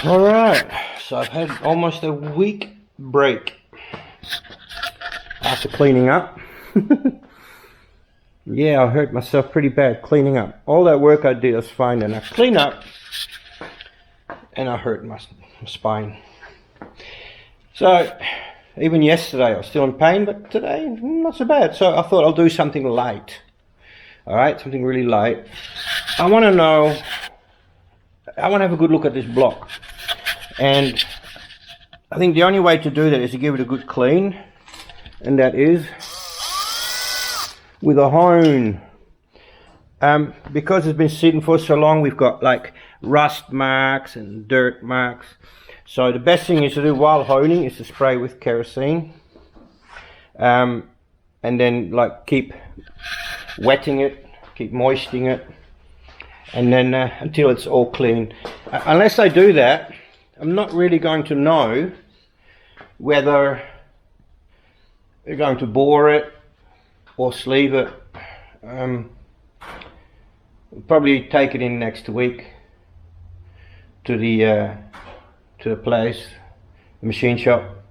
Alright, so I've had almost a week break after cleaning up. Yeah, I hurt myself pretty bad cleaning up. All that work I did was fine, and I cleaned up and I hurt my spine. So even yesterday I was still in pain, but today not so bad. So I thought I'll do something light. Alright, something really light. I want to have a good look at this block. And I think the only way to do that is to give it a good clean. And that is with a hone. Because it's been sitting for so long, we've got like rust marks and dirt marks. So the best thing is to do while honing is to spray with kerosene. And then like keep wetting it, keep moistening it. And then until it's all clean. Unless I do that, I'm not really going to know whether they're going to bore it or sleeve it. We'll probably take it in next week to the place, the machine shop,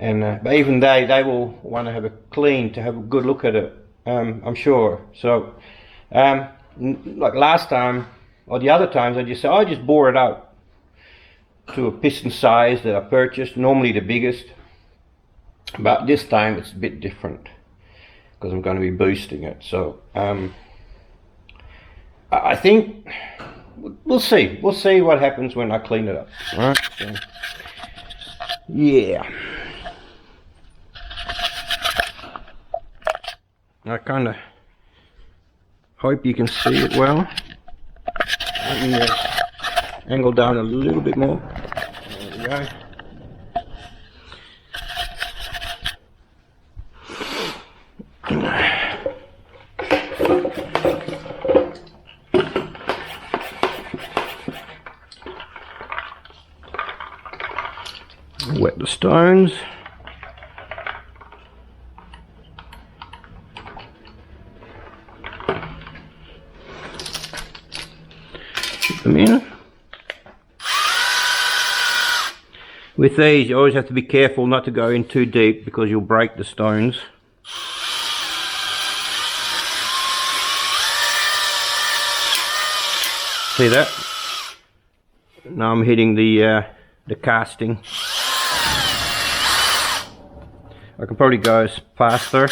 and but even they will want to have it clean to have a good look at it. I'm sure. So like last time or the other times, I just bore it out to a piston size that I purchased, normally the biggest, but this time it's a bit different because I'm going to be boosting it. So I think we'll see what happens when I clean it up. All right, so, yeah, I kind of hope you can see it well. Let me angle down a little bit more. There we go. Wet the stones. Put them in. With these, you always have to be careful not to go in too deep because you'll break the stones. See that? Now I'm hitting the casting. I can probably go faster.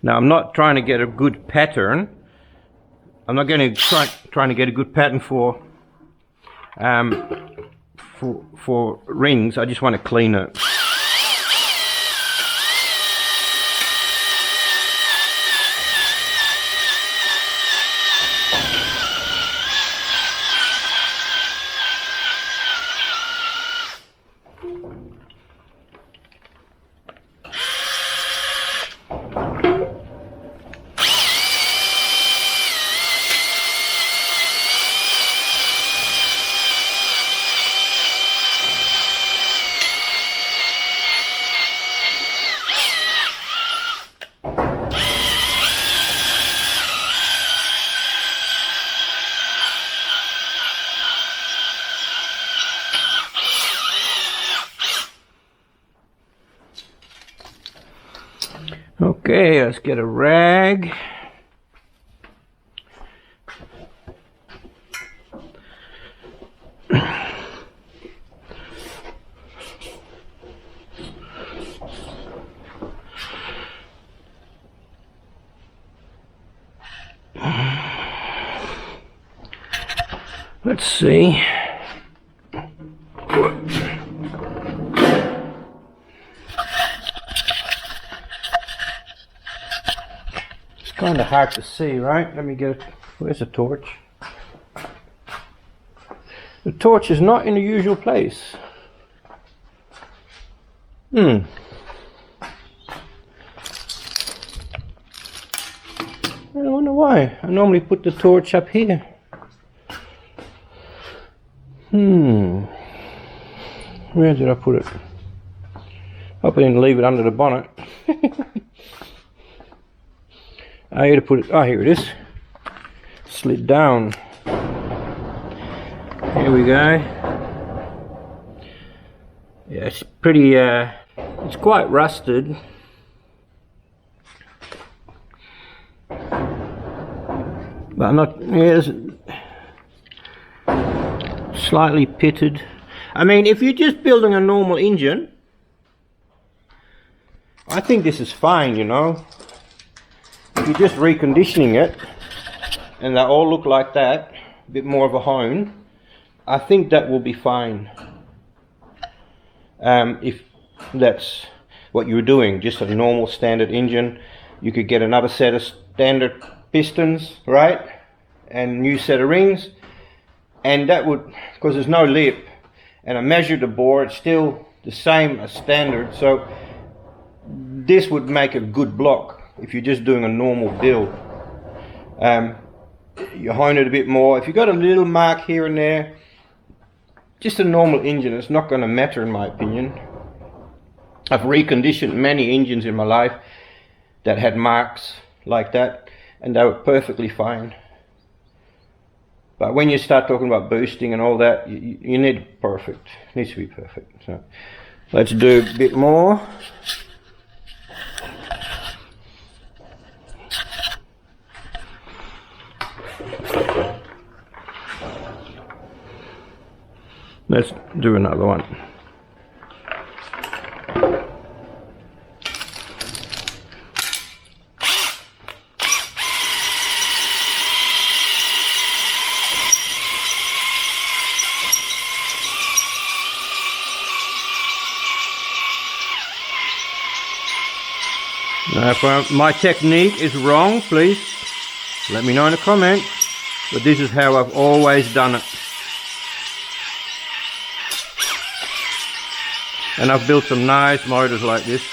Now I'm not trying to get a good pattern. I'm not going to trying to get a good pattern for rings. I just want to clean it. Okay, let's get a rag. Let's see. Kind of hard to see, right? Let me get it. Where's the torch? The torch is not in the usual place. I don't wonder why. I normally put the torch up here. Where did I put it? Hope I didn't leave it under the bonnet. I had to put it, oh here it is. Slid down. Here we go. Yeah, it's pretty, it's quite rusted. But I'm not, yeah, it's slightly pitted. I mean, if you're just building a normal engine, I think this is fine, you know. If you're just reconditioning it, and they all look like that, a bit more of a hone, I think that will be fine. If that's what you're doing, just a normal standard engine, you could get another set of standard pistons, right? And new set of rings, and that would, because there's no lip, and I measured the bore, it's still the same as standard, so this would make a good block if you're just doing a normal build. You hone it a bit more. If you've got a little mark here and there, just a normal engine, it's not going to matter in my opinion. I've reconditioned many engines in my life that had marks like that, and they were perfectly fine. But when you start talking about boosting and all that, you need perfect. It needs to be perfect. So let's do a bit more. Let's do another one. Now, if my technique is wrong, please let me know in the comments. But this is how I've always done it. And I've built some nice motors like this.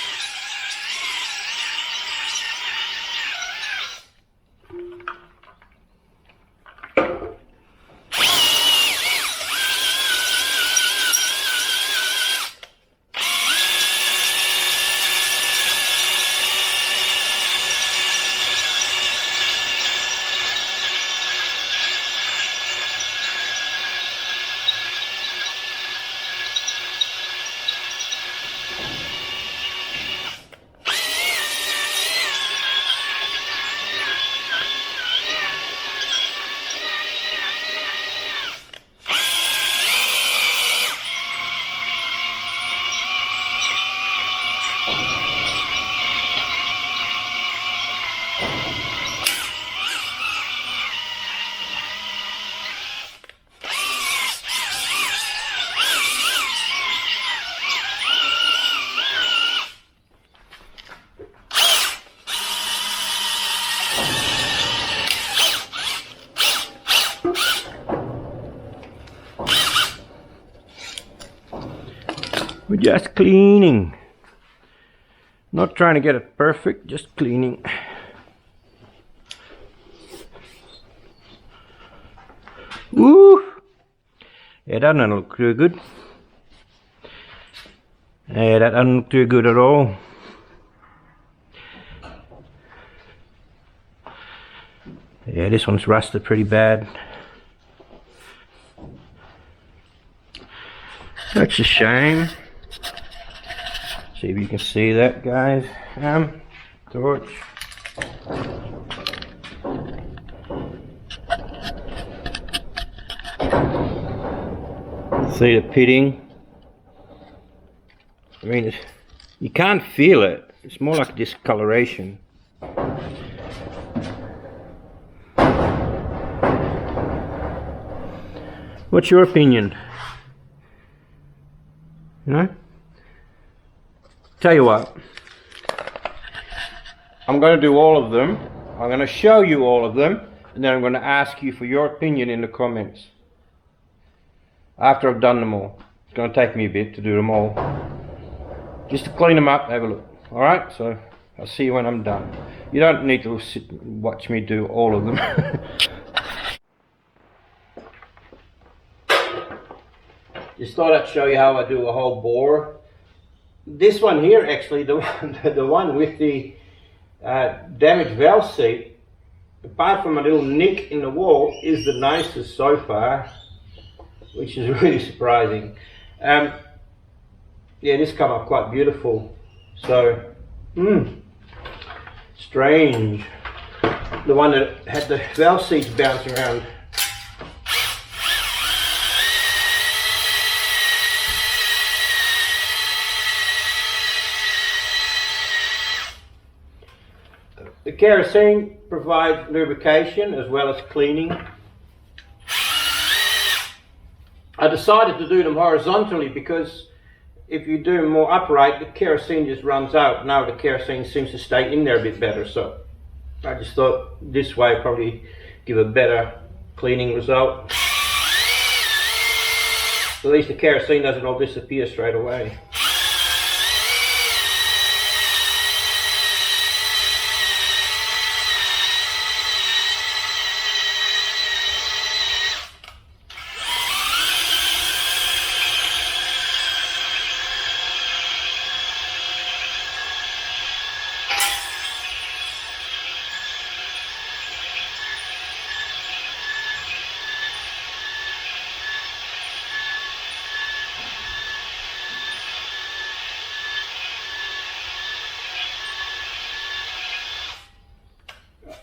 We're just cleaning. Not trying to get it perfect, just cleaning. Woo! Yeah, that doesn't look too good. Yeah, that doesn't look too good at all. Yeah, this one's rusted pretty bad. That's a shame. See if you can see that, guys. Torch. See the pitting? I mean, you can't feel it. It's more like discoloration. What's your opinion? You know? Tell you what, I'm going to do all of them. I'm going to show you all of them, and then I'm going to ask you for your opinion in the comments after I've done them all. It's going to take me a bit to do them all, just to clean them up, have a look. Alright, so I'll see you when I'm done. You don't need to sit and watch me do all of them. Just thought I'd show you how I do a whole bore. This one here, actually, the one with the damaged valve seat, apart from a little nick in the wall, is the nicest so far, which is really surprising. Yeah, this come up quite beautiful. So, strange. The one that had the valve seats bouncing around. The kerosene provides lubrication as well as cleaning. I decided to do them horizontally because if you do them more upright, the kerosene just runs out. Now the kerosene seems to stay in there a bit better, so I just thought this way probably give a better cleaning result. At least the kerosene doesn't all disappear straight away.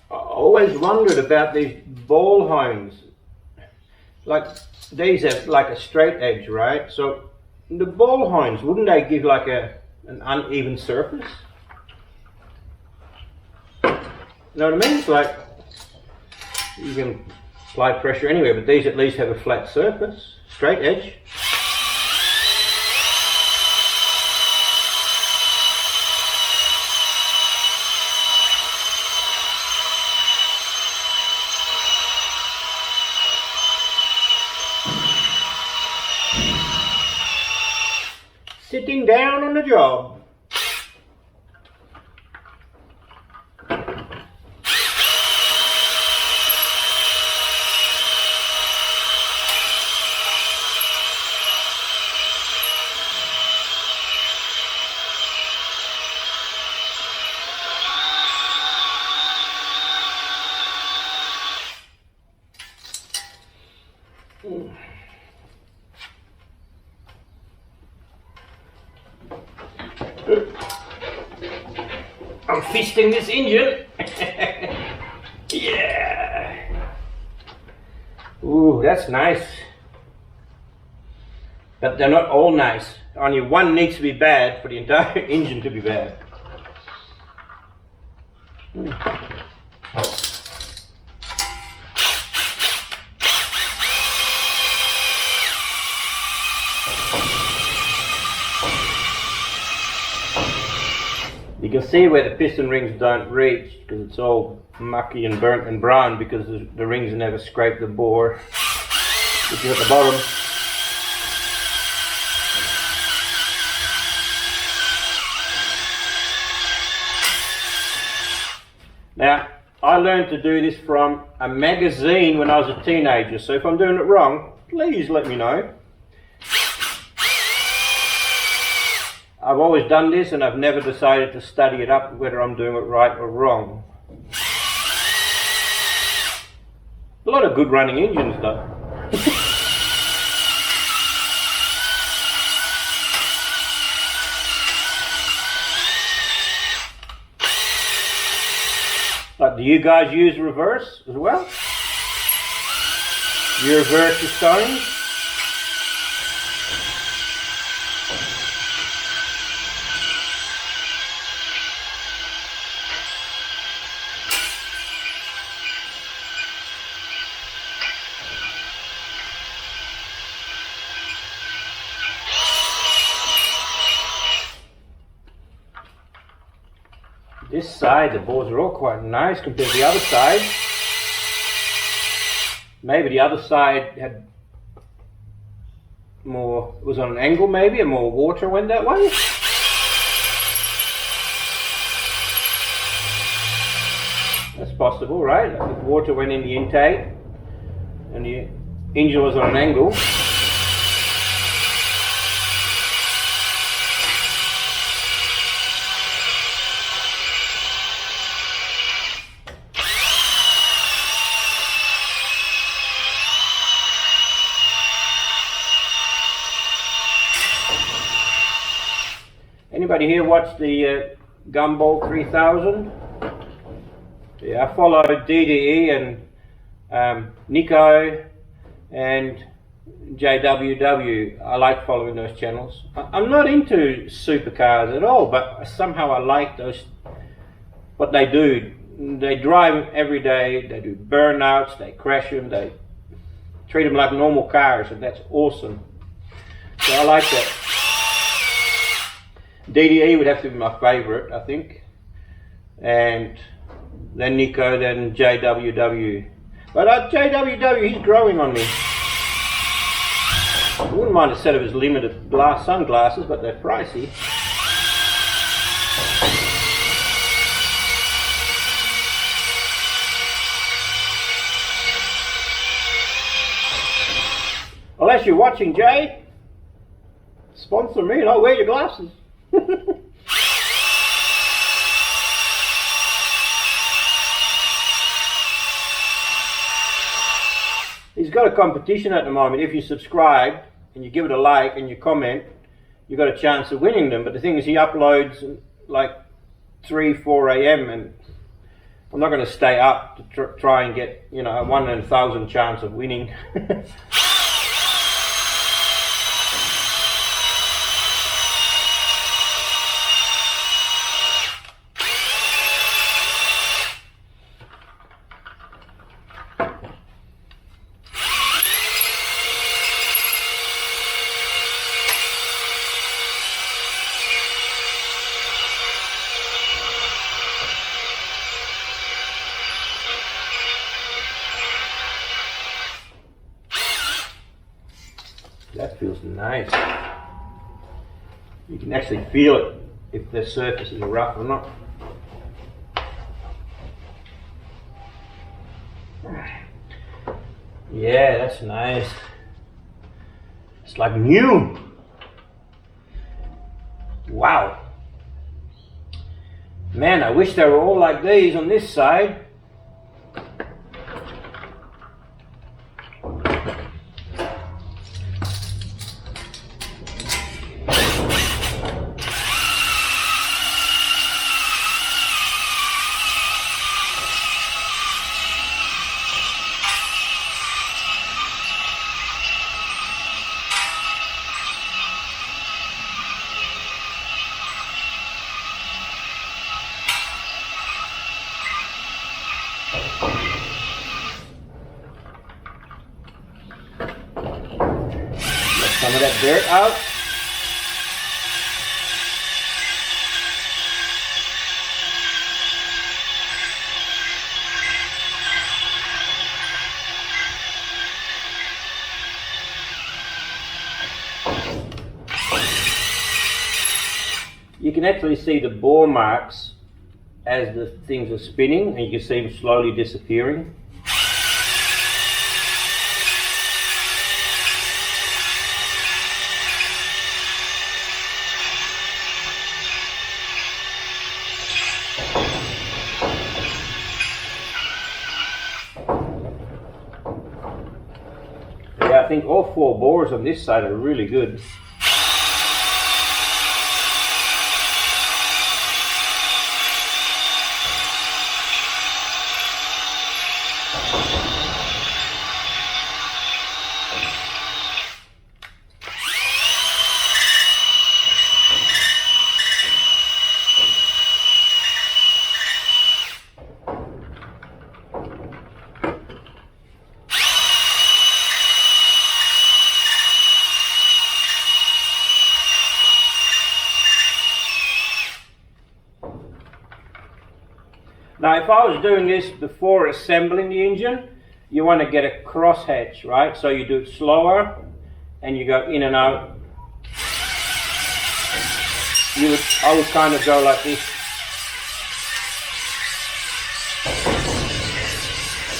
Always wondered about these ball hones. Like these have like a straight edge, right? So the ball hones, wouldn't they give like an uneven surface? You know what I mean? It's like you can apply pressure anywhere, but these at least have a flat surface, straight edge. Sitting down on the job. I'm fisting this engine. Yeah. Ooh, that's nice. But they're not all nice. Only one needs to be bad for the entire engine to be bad. You can see where the piston rings don't reach because it's all mucky and burnt and brown because the rings never scrape the bore, which is at the bottom. Now, I learned to do this from a magazine when I was a teenager, so if I'm doing it wrong, please let me know. I've always done this and I've never decided to study it up whether I'm doing it right or wrong. A lot of good running engines though. Like, do you guys use reverse as well? You reverse your stones? This side, the bores are all quite nice compared to the other side. Maybe the other side had more, was on an angle maybe, and more water went that way. That's possible, right? If water went in the intake and the engine was on an angle. Anybody here watch the Gumball 3000? Yeah, I follow DDE and Nico and JWW. I like following those channels. I'm not into supercars at all, but somehow I like what they do. They drive them every day, they do burnouts, they crash them, they treat them like normal cars, and that's awesome. So I like that. DDE would have to be my favourite, I think, and then Nico, then JWW. But JWW, he's growing on me. I wouldn't mind a set of his limited glass sunglasses, but they're pricey. Unless you're watching, Jay, sponsor me and I'll wear your glasses. He's got a competition at the moment. If you subscribe and you give it a like and you comment, you've got a chance of winning them. But the thing is, he uploads like 3-4 a.m. and I'm not going to stay up to try and get, you know, a 1 in 1,000 chance of winning. That feels nice. You can actually feel it if the surface is rough or not. Yeah, that's nice. It's like new. Wow. Man, I wish they were all like these on this side. Some of that dirt out. You can actually see the bore marks as the things are spinning, and you can see them slowly disappearing. Yeah, I think all 4 bores on this side are really good. Now, if I was doing this before assembling the engine, you want to get a crosshatch, right? So you do it slower and you go in and out. I would kind of go like this.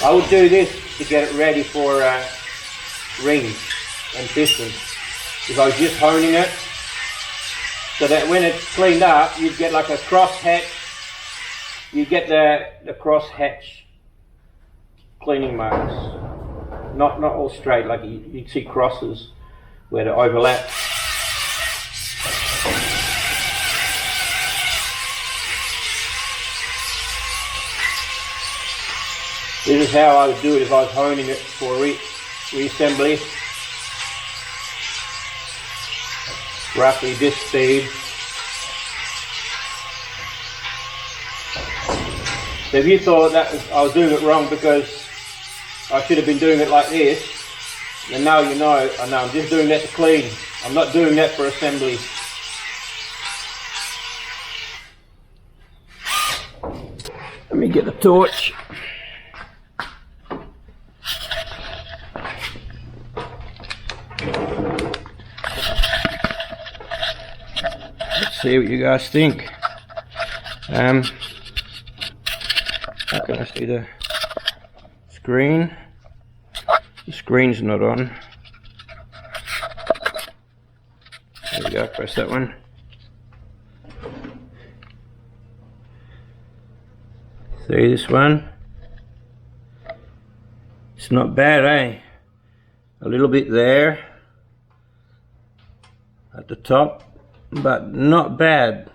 I would do this to get it ready for rings and pistons. If I was just honing it, so that when it's cleaned up, you'd get like a cross hatch. You'd get the cross hatch cleaning marks. Not all straight, like you'd see crosses where they overlap. This is how I would do it if I was honing it for reassembly. Roughly this speed. So if you thought that I was doing it wrong because I should have been doing it like this, then now you know, I know I'm just doing that to clean. I'm not doing that for assembly. Let me get the torch. Let's see what you guys think. How can I see the screen? The screen's not on. There we go, press that one. See this one? It's not bad, eh? A little bit there at the top, but not bad.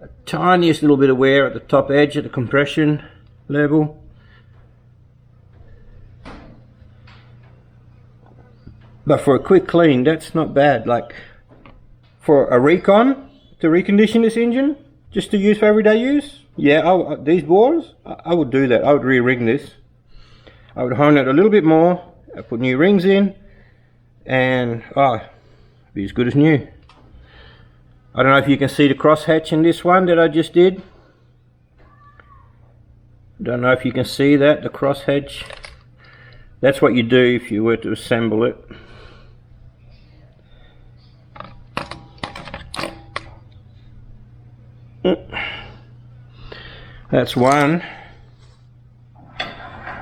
A tiniest little bit of wear at the top edge at the compression level. But for a quick clean, that's not bad. Like for a recon, to recondition this engine, just to use for everyday use, yeah, these bores, I would do that. I would re-ring this. I would hone it a little bit more, I put new rings in, and be as good as new. I don't know if you can see the crosshatch in this one that I just did. Don't know if you can see that, the crosshatch. That's what you do if you were to assemble it. That's one.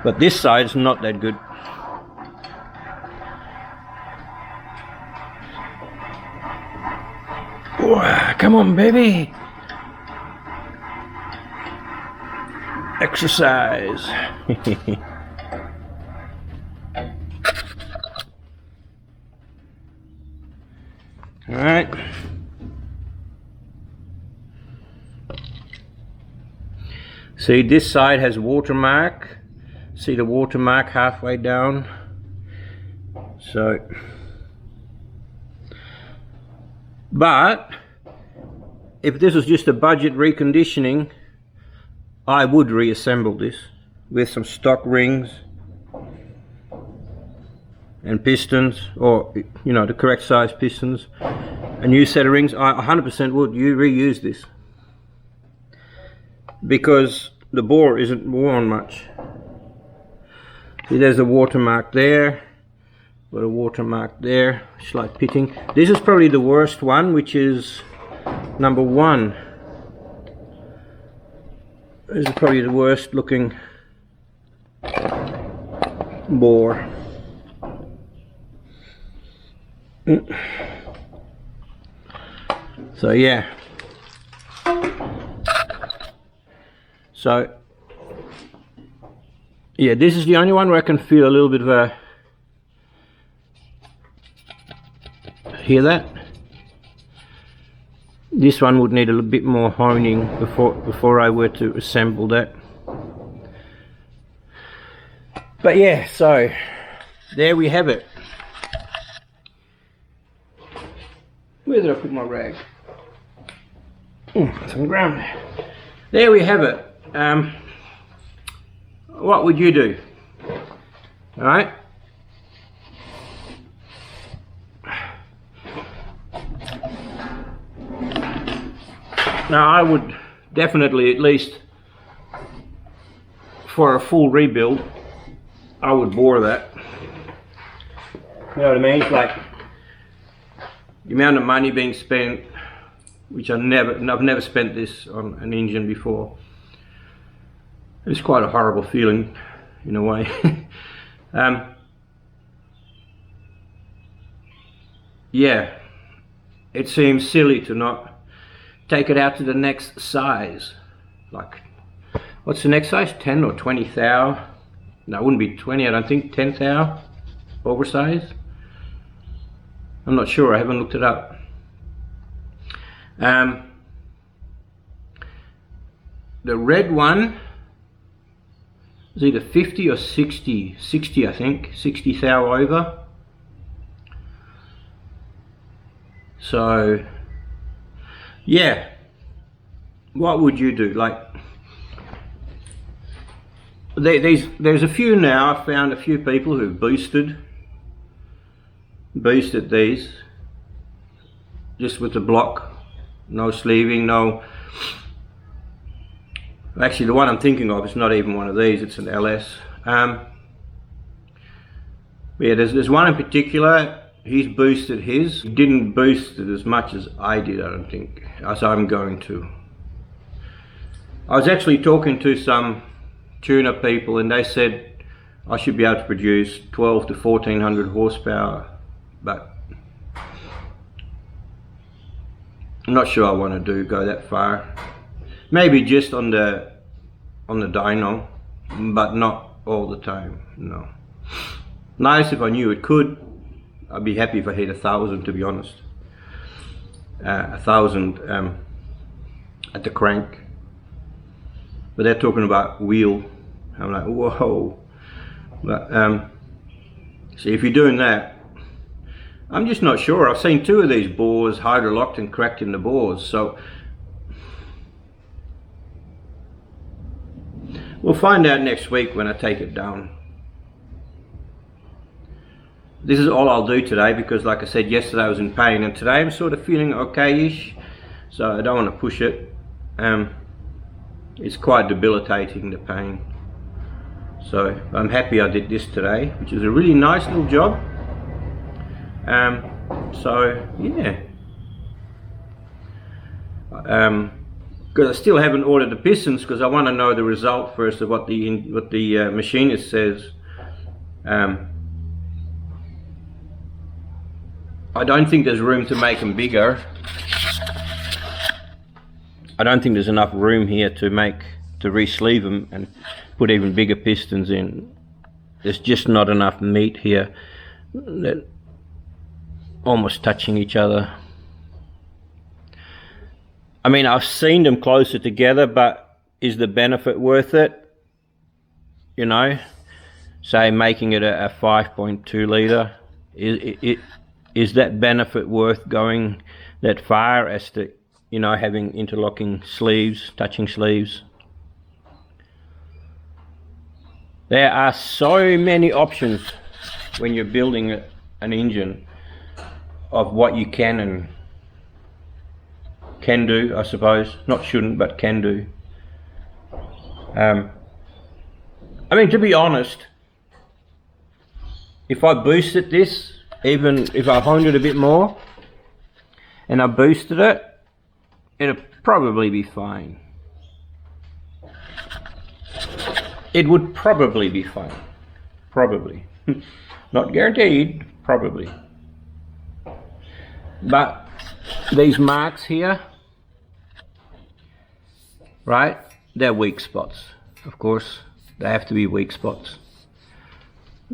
But this side's not that good. Oh, come on, baby. Exercise. All right. See, this side has watermark. See the watermark halfway down. So, but if this was just a budget reconditioning, I would reassemble this with some stock rings and pistons, or you know, the correct size pistons, a new set of rings. I 100% would reuse this because the bore isn't worn much. See, there's a watermark there, got a watermark there, slight pitting. This is probably the worst one, which is number 1. This is probably the worst looking bore. So yeah. So yeah, this is the only one where I can feel a little bit of a, hear that? This one would need a little bit more honing before I were to assemble that. But yeah, so there we have it. Where did I put my rag? It's on the ground. There we have it. What would you do? All right. Now I would definitely, at least for a full rebuild, I would bore that. You know what I mean? It's like the amount of money being spent, which I've never spent this on an engine before. It's quite a horrible feeling in a way. Yeah, it seems silly to not take it out to the next size. Like, what's the next size? 10 or 20 thou? No, it wouldn't be 20, I don't think. 10 thou oversize. I'm not sure, I haven't looked it up. The red one is either 50 or 60. 60, I think. 60 thou over. So, yeah. What would you do? Like, there's a few now. I've found a few people who've boosted these just with the block, no sleeving, no. Actually, the one I'm thinking of is not even one of these. It's an LS. Yeah, there's one in particular. He's boosted his. He didn't boost it as much as I did, I don't think, as I'm going to. I was actually talking to some tuner people, and they said I should be able to produce 12 to 1400 horsepower, but I'm not sure I want to go that far. Maybe just on the dyno, but not all the time. No. Nice if I knew it could. I'd be happy if I hit 1,000, to be honest. 1,000 at the crank. But they're talking about wheel. I'm like, whoa. But see, if you're doing that, I'm just not sure. I've seen 2 of these bores hydrolocked and cracked in the bores, so we'll find out next week when I take it down. This is all I'll do today because, like I said, yesterday I was in pain, and today I'm sort of feeling okay-ish, so I don't want to push it. It's quite debilitating, the pain. So I'm happy I did this today, which is a really nice little job. So yeah. Because I still haven't ordered the pistons because I want to know the result first of what the machinist says. I don't think there's room to make them bigger. I don't think there's enough room here to re-sleeve them and put even bigger pistons in. There's just not enough meat here. They're almost touching each other. I mean, I've seen them closer together, but is the benefit worth it? You know, say making it a 5.2 litre. Is that benefit worth going that far as to, you know, having interlocking sleeves, touching sleeves? There are so many options when you're building an engine of what you can and can do, I suppose. Not shouldn't, but can do. I mean, to be honest, if I boosted this, even if I honed it a bit more and I boosted it, it'll probably be fine. It would probably be fine. Probably. Not guaranteed, probably. But these marks here, right, they're weak spots. Of course, they have to be weak spots.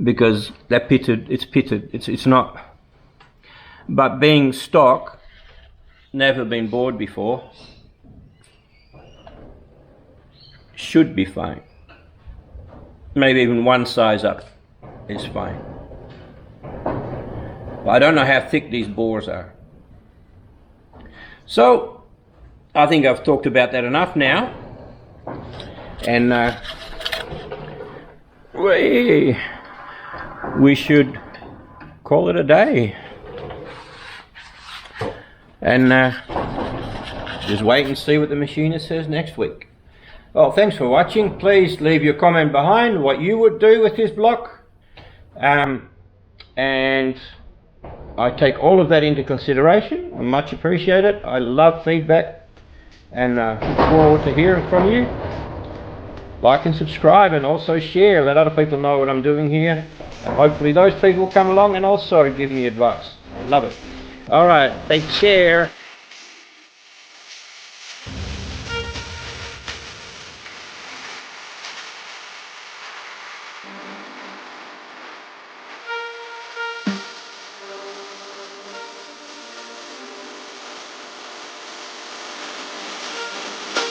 Because they're pitted, it's not. But being stock, never been bored before, should be fine. Maybe even one size up is fine. But I don't know how thick these bores are. So, I think I've talked about that enough now. And we should call it a day. And just wait and see what the machinist says next week. Well, thanks for watching. Please leave your comment behind what you would do with this block. And I take all of that into consideration. I much appreciate it. I love feedback and look forward to hearing from you. like and subscribe, and also share. Let other people know what I'm doing here. And hopefully those people come along and also give me advice. I love it. All right, take care.